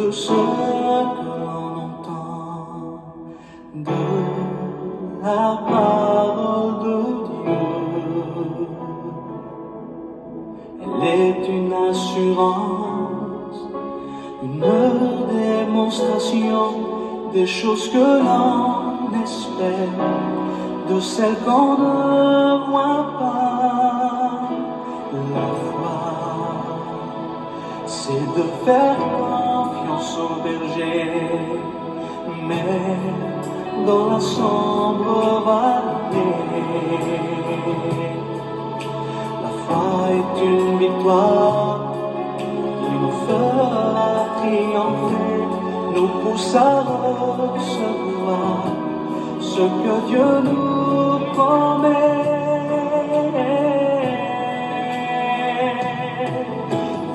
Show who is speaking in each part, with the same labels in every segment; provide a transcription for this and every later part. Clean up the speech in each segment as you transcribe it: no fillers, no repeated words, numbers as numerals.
Speaker 1: tout ce que l'on entend de la parole de Dieu. Elle est une assurance, une démonstration des choses que l'on espère, de celles qu'on ne voit pas. La foi, c'est de faire confiance au berger, mais dans la sombre vallée. La foi est une victoire qui nous fera triompher, nous pousse à recevoir ce que Dieu nous promet.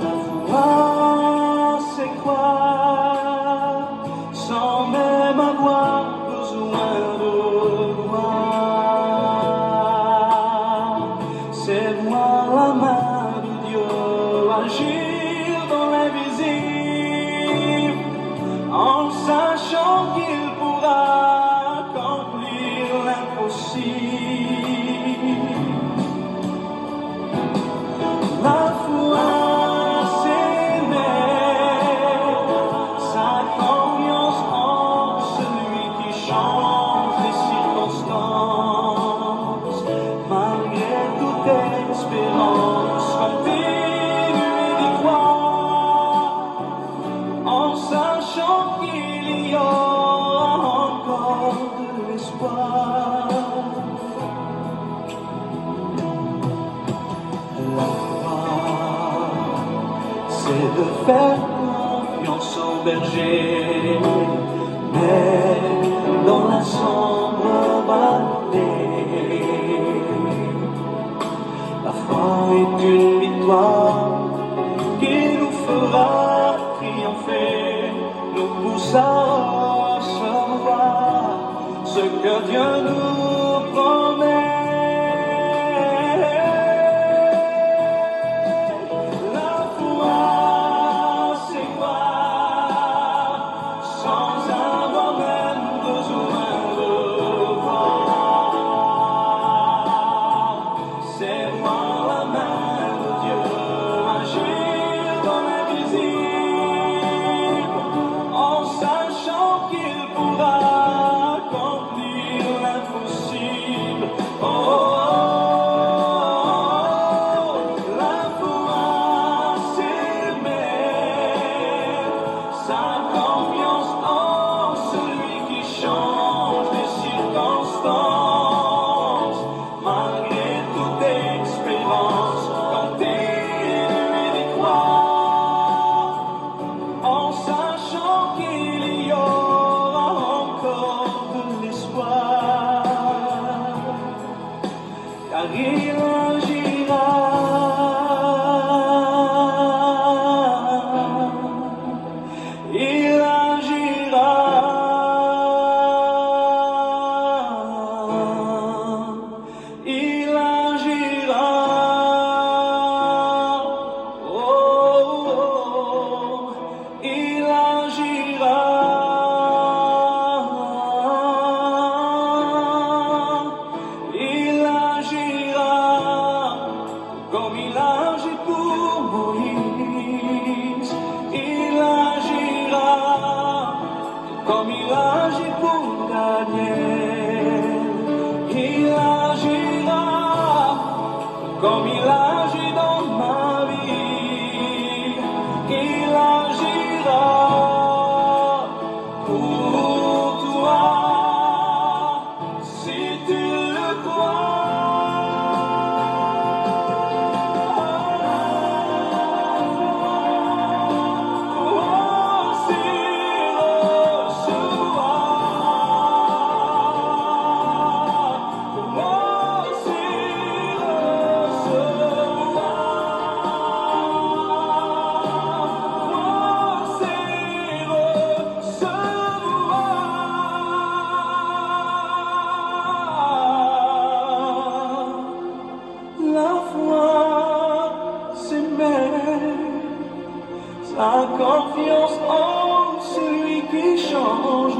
Speaker 1: La foi, c'est croire sans même avoir besoin de voir. C'est voir la main de Dieu agir dans l'invisible, en sachant qu'il pourra accomplir l'impossible. La foi, c'est mettre sa confiance en celui qui change les circonstances. Malgré toute espérance, continuer d'y croire, en sachant qu'il y aura encore de l'espoir. La foi, c'est de faire confiance au berger, mais dans la sombre vallée. La foi est une victoire qui nous fera triompher, nous pousse à recevoir ce que Dieu nous promet. La foi, c'est croire sans avoir même besoin de voir. C'est voir la main de Dieu agir dans l'invisible, en sachant qu'il pourra accomplir l'impossible.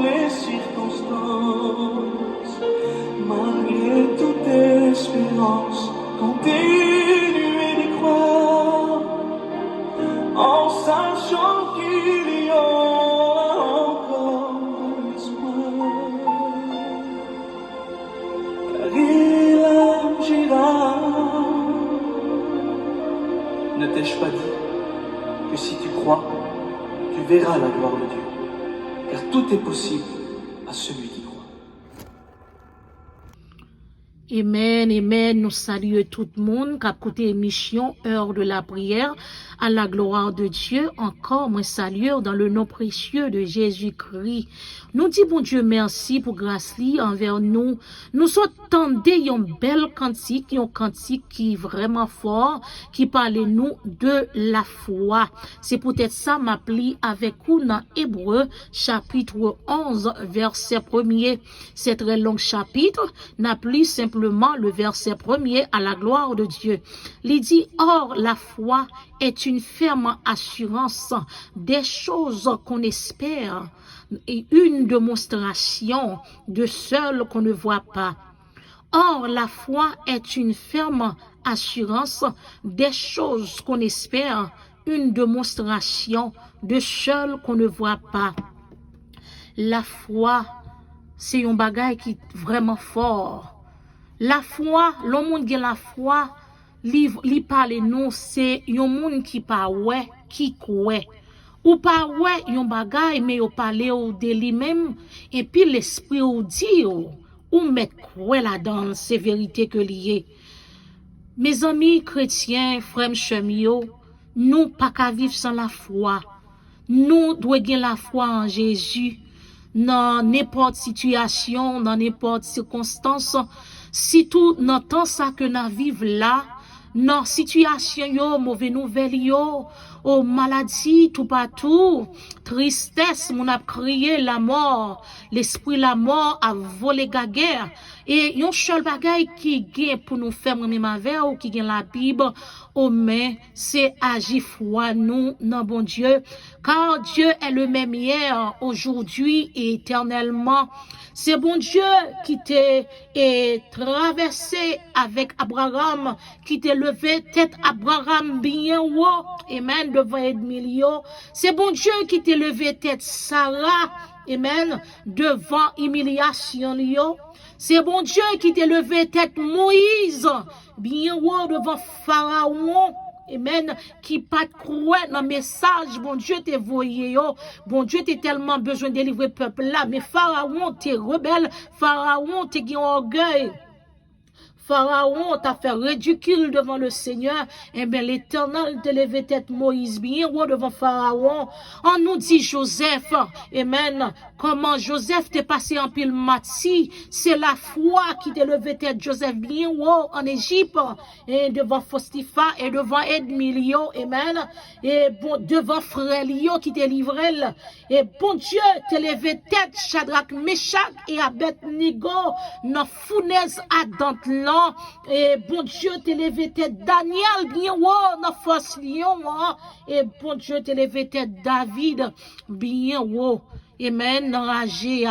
Speaker 1: les circonstances, malgré toute espérance, continuer d'y croire, en sachant qu'il y aura encore de l'espoir, car il agira. Ne t'ai-je pas dit que si tu crois, tu verras la gloire de Dieu, car tout est possible à celui qui croit.
Speaker 2: Amen, amen. Nous saluons tout le monde qui a écouté l'émission Heure de la prière à la gloire de Dieu. Encore, moi saluons dans le nom précieux de Jésus-Christ. Nous disons, bon Dieu, merci pour grâce li envers nous. Nous attendons une belle cantique, un cantique qui est vraiment fort, qui parle nous de la foi. C'est peut-être ça m'appli avec vous dans Hébreu, chapitre 11, verset 1er. C'est très long chapitre, n'appli simplement le verset 1er à la gloire de Dieu. Il dit, or la foi est une ferme assurance des choses qu'on espère et une démonstration de celles qu'on ne voit pas. Or, la foi est une ferme assurance des choses qu'on espère, une démonstration de celles qu'on ne voit pas. La foi, c'est un bagage qui est vraiment fort. La foi, le monde qui a la foi, li parle nous, c'est un monde qui pas ouais, qui croit. Ou pas ouais, yon bagay, mais yon parle de lui-même, et puis l'esprit ou dit, ou met quoi là-dedans, c'est vérité que lié. Mes amis chrétiens, frères chemio, nous pas qu'à vivre sans la foi. Nous devons gagner la foi en Jésus, dans n'importe situation, dans n'importe circonstance, si tout dans temps ça que nous vivons là, dans situation yo, mauvais nouvelle yo, oh maladie tout partout, tristesse, mon a crié la mort, l'esprit la mort a volé la guerre. Et yon seul bagay qui gagne pour nous faire même avec ou qui gagne la Bible, oh mais c'est agir foi nous dans bon Dieu, car Dieu est le même hier, aujourd'hui et éternellement. C'est bon Dieu qui t'est traversé avec Abraham, qui t'est levé tête Abraham bien haut, amen, devant Edmilio. C'est bon Dieu qui t'est levé tête Sarah, amen, devant humiliation yo. C'est bon Dieu qui t'est levé tête Moïse, bien haut devant Pharaon. Amen, qui pas croire dans le message, bon Dieu t'es voyé yo, bon Dieu t'es tellement besoin de délivrer peuple là, mais Pharaon t'es rebelle, Pharaon t'es qui orgueil. Pharaon t'a fait ridicule devant le Seigneur, et bien l'Éternel te levé tête Moïse bien haut devant Pharaon. On nous dit Joseph, amen, comment Joseph t'est passé en pile mati, c'est la foi qui t'a levé tête Joseph bien haut en Égypte, et devant Fostifa et devant Edmilio, amen, et bon, devant Frélio qui t'a livré, et bon Dieu t'a levé tête Shadrach, Meshach et Abednego, dans fournaise ardente. Et bon Dieu t'es levé tête Daniel bien haut dans force lion, et bon Dieu t'es levé tête David bien haut, amen, enragé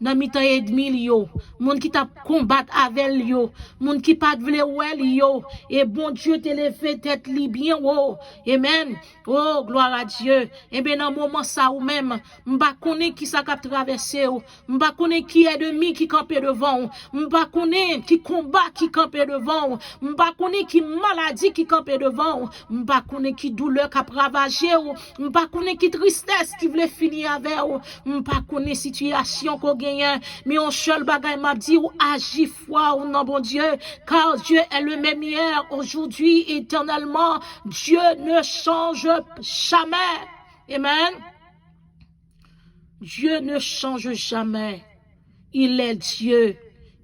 Speaker 2: dans mi-temps Edmilio, moun qui t'a combattre avec yo, moun qui pas vle wel yo, et bon Dieu t'es levé tête li bien haut, amen, oh gloire à Dieu. Et bien dans moment ça ou même m'pa connait qui ça cap traverser ou, m'pa connait qui ennemi qui camper devant ou, m'pa connait qui combat qui camper devant ou, m'pa connait qui maladie qui camper devant ou, m'pa connait qui douleur qui ravager ou, m'pa connait qui tristesse qui voulait finir avec ou, m'pa connait situation qu'on gagne, mais on seul bagay m'a dit ou agis foi ou non bon Dieu, car Dieu est le même hier, aujourd'hui, éternellement. Dieu ne change jamais. Amen. Dieu ne change jamais. Il est Dieu.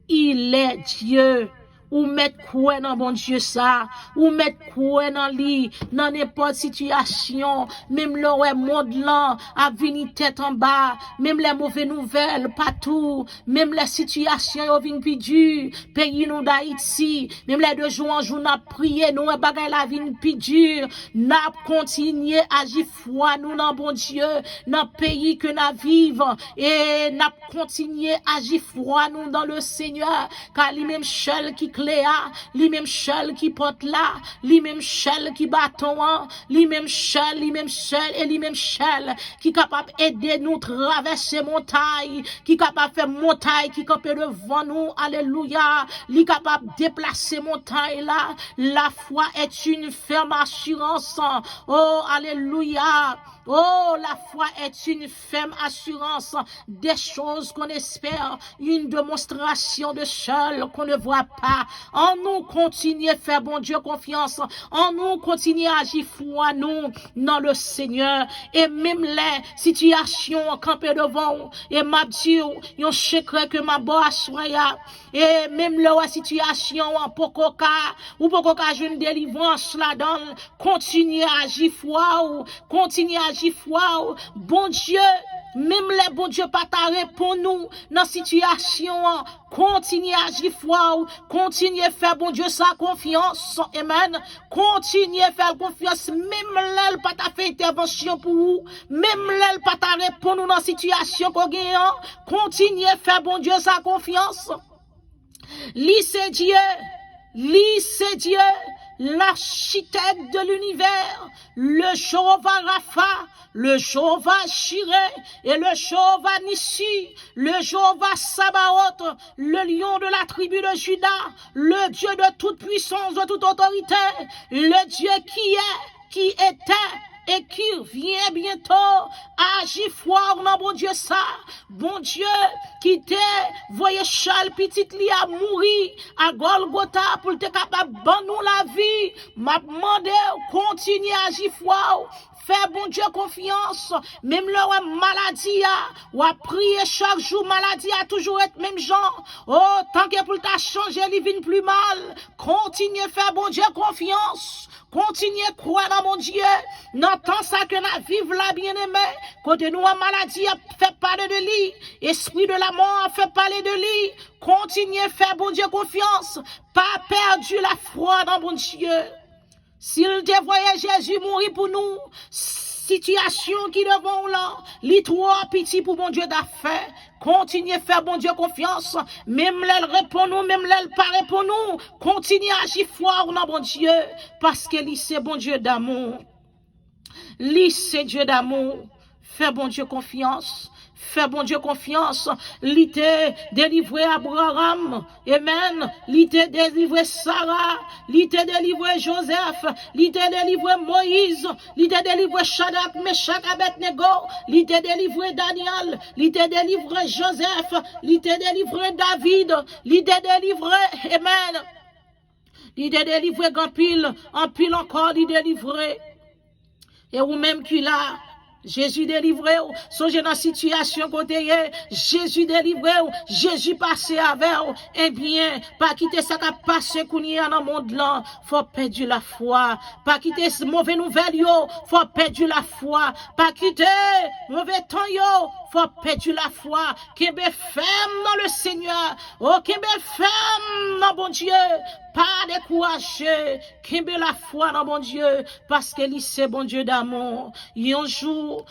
Speaker 2: Il est Dieu. ou mettre quoi dans bon Dieu ça, ou mettre quoi dans lui, dans n'importe situation, même le monde là, a venu tête en bas, même les mauvaises nouvelles, partout, même les situations, viennent plus dures, pays nous d'Haïti, même les 2 jours en jour, n'a prié, nous, bagay la vie plus dure, n'a continué à agir foi, nous, dans bon Dieu, dans le pays que nous vivons, et n'a continué à agir foi, nous, dans le Seigneur, car lui-même seul qui cléa, lui-même seul qui porte là, lui-même seul qui bâton, lui-même seul, et lui-même seul, qui est capable d'aider nous traverser montagne, qui est capable de faire montagne, qui est capable devant nous, alléluia, qui est capable de déplacer montagne là, la foi est une ferme assurance, oh, alléluia. Oh, la foi est une ferme assurance des choses qu'on espère, une démonstration de seul qu'on ne voit pas. En nous, continuer à faire bon Dieu confiance. En nous, continuer à agir foi, nous, dans le Seigneur. Et même les situations campées devant, et m'a dit, yon secret que ma boa soya. Et même la situation en pokoka, ou pokoka jeune délivrance là-dedans, continuer à agir foi, ou continuer à agir foi, bon Dieu, même les bon Dieu pas t'arrêter pour nous dans situation, continuer à agir foi, continuer à faire bon Dieu sa confiance, amen, continuer à faire confiance, même l'elle pas t'a fait intervention pour vous, même l'elle pas t'arrêter pour nous dans situation qu'on gagne, continuer à faire bon Dieu sa confiance. Lui c'est Dieu, l'architecte de l'univers, le Jéhovah Rapha, le Jéhovah Jireh et le Jéhovah Nissi, le Jéhovah Sabaoth, le lion de la tribu de Juda, le Dieu de toute puissance, de toute autorité, le Dieu qui est, qui était et qui vient bientôt, agir fort dans bon Dieu ça, bon Dieu qui te voyez Charles petit li a mourir à Golgotha pour te capable ban nous la vie, m'a demandé continuer à agir fort. Fais bon Dieu confiance, même le maladie ou à prier chaque jour, maladie a toujours été même genre. Oh, tant que pour t'a changer, il vient plus mal. Continuez à faire bon Dieu confiance. Continuez à croire dans mon Dieu. N'entend ça que nous vivons la bien-aimée. Côté nous, la maladie a fait parler de lui. Esprit de la mort a fait parler de lui. Continuez à faire bon Dieu confiance. Pas perdu la foi dans mon Dieu. S'il te voyait Jésus mourir pour nous, situation qui devant là, les trois petits pour mon Dieu d'affaires, continuez à faire bon Dieu confiance, même l'elle répond nous, même l'elle paraît pour nous, continuez à agir fort dans bon Dieu, parce que lui c'est bon Dieu d'amour, lui c'est Dieu d'amour, fais bon Dieu confiance. Fais bon Dieu confiance, il t'a délivré Abraham, amen, il t'a délivré Sarah, il t'a délivré Joseph, il t'a délivré Moïse, il t'a délivré Shadrach, Meshach, Abednego, il t'a délivré Daniel, il t'a délivré Joseph, il t'a délivré David, il t'a délivré, amen, il t'a délivré en pile encore, il t'a délivré, et ou même qu'il a, Jésus délivré, songez dans la situation côté, Jésus délivré, Jésus passé avec, eh bien, pas quitter ça qui a passé qu'on y a dans le monde là, faut perdre la foi, pas quitter ce mauvais nouvelle yo, faut perdre la foi, pas quitter mauvais temps yo, faut perdre la foi, qui be ferme dans le Seigneur, oh, qui be ferme dans bon Dieu, pas décourager, qui be la foi dans bon Dieu, parce que lui c'est bon Dieu d'amour, yon jour,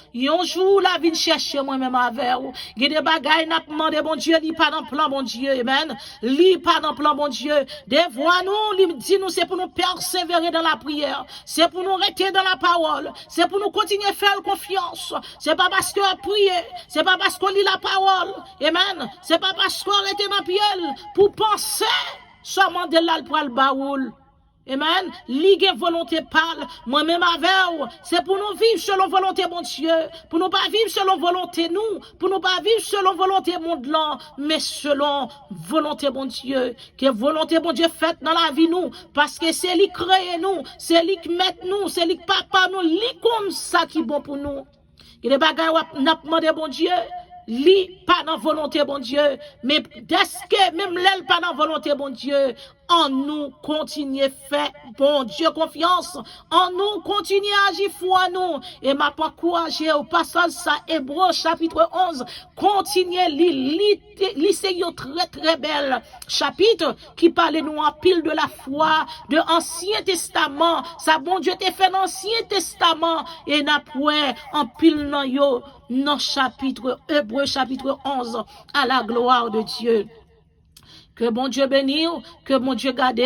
Speaker 2: la vie chercher moi-même avec vous. Il y a des bagailles, n'a pas demandé bon Dieu, li pas dans plan bon Dieu, amen. Li pas dans plan bon Dieu. Des fois, nous, li dit nous, c'est pour nous persévérer dans la prière. C'est pour nous rester dans la parole. C'est pour nous continuer à faire confiance. C'est pas parce qu'on prie. C'est pas parce qu'on lit la parole. Amen. C'est pas parce qu'on reste dans pied pour penser seulement de là pour le baoul. Amen. Ligue volonté parle. Moi-même avec vous. C'est pour nous vivre selon volonté mon Dieu. Pour nous pas vivre selon volonté nous. Pour nous pas vivre selon volonté monde là. Mais selon volonté mon Dieu. Que volonté mon Dieu faite dans la vie nous. Parce que c'est lui qui crée nous. C'est lui qui met nous. C'est lui qui papa nous. Lui comme ça qui est bon pour nous. Il y a des bagages où n'a demandé bon Dieu. Li pas dans volonté bon Dieu, mais est-ce que même l'aile pas dans volonté bon Dieu, En nous, continuez faire, bon Dieu, confiance. En nous, continuez à agir foi nous. Et m'a pas encouragé au passage ça, Hébreux chapitre 11. Continuez, lisez très très belle chapitre qui parle nous en pile de la foi, de Ancien Testament. Ça, bon Dieu, t'es fait dans l'Ancien Testament. Et n'a point en pile dans yo, dans chapitre, Hébreux chapitre 11, à la gloire de Dieu. Que bon Dieu bénisse, que bon Dieu garde,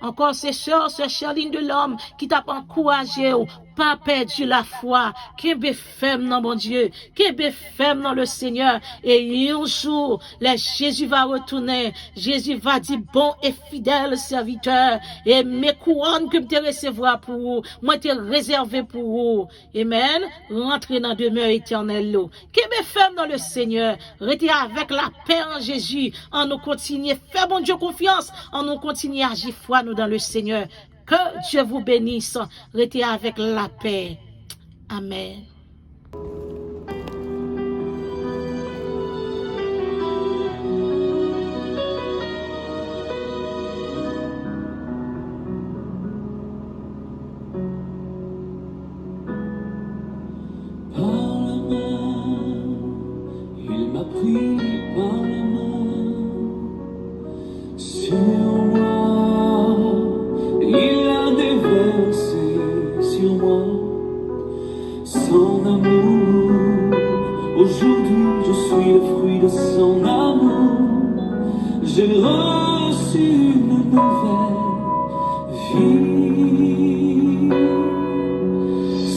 Speaker 2: encore ces sœurs, ces chères lignes de l'homme qui t'a encouragé, pas perdu la foi, qui est ferme dans mon Dieu, qui est ferme dans le Seigneur. Et un jour, Jésus va retourner, Jésus va dire bon et fidèle serviteur, et mes couronnes que je recevoir pour vous, moi te réservé pour vous. Amen. Rentrez dans la demeure éternelle. Qui est ferme dans le Seigneur, restez avec la paix en Jésus, en nous continuer, faire bon Dieu confiance, en nous continuer à agir foi nous dans le Seigneur. Que Dieu vous bénisse. Restez avec la paix. Amen.
Speaker 1: Par la main, il m'a pris par la main. Sur moi, il a déversé sur moi son amour. Aujourd'hui, je suis le fruit de son amour. J'ai reçu une nouvelle vie.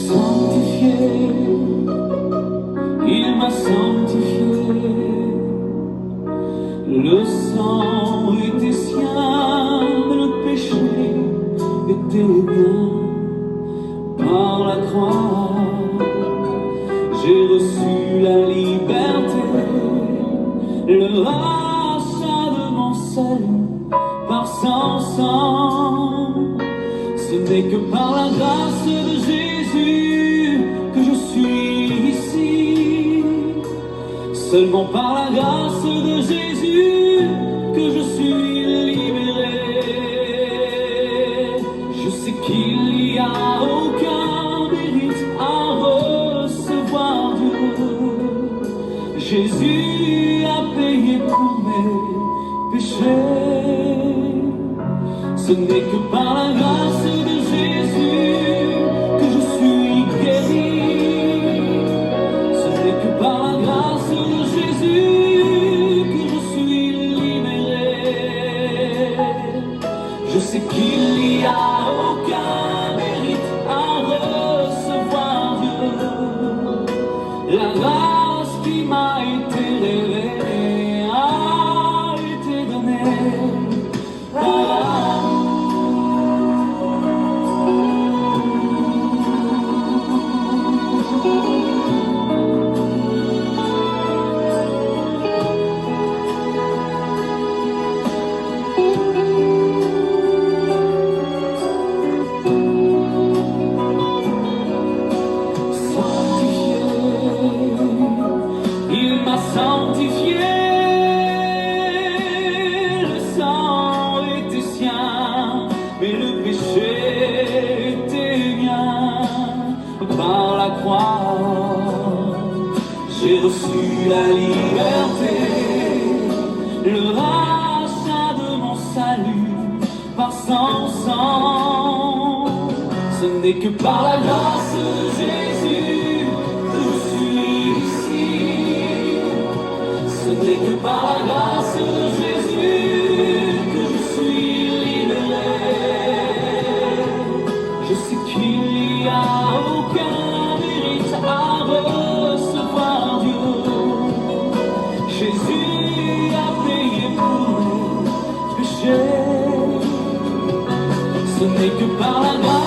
Speaker 1: Sanctifié, il m'a sanctifié. Le sang était sien, mais le péché était bien. Par la croix, j'ai reçu la liberté, le rachat de mon salut par son sang. Ce n'est que par la grâce de Jésus que je suis ici. Seulement par la grâce de Jésus que je suis libéré. Je sais qu'il n'y a aucun mérite à recevoir Dieu. Jésus a payé pour mes péchés. Ce n'est que par la grâce de Jésus que je suis guéri. Ce n'est que par la grâce de Jésus que je suis libéré. Je sais qu'il n'y a aucun mérite à recevoir Dieu. La grâce qui m'a été révélée a été donnée par sanctifié, le sang était sien, mais le péché était mien. Par la croix, j'ai reçu la liberté, le rachat de mon salut par son sang. Ce n'est que par la grâce de Jésus que je suis ici. Ce n'est que par la grâce de Jésus que je suis libéré. Je sais qu'il n'y a aucun mérite à recevoir Dieu. Jésus a payé pour mes péchés. Ce n'est que par la grâce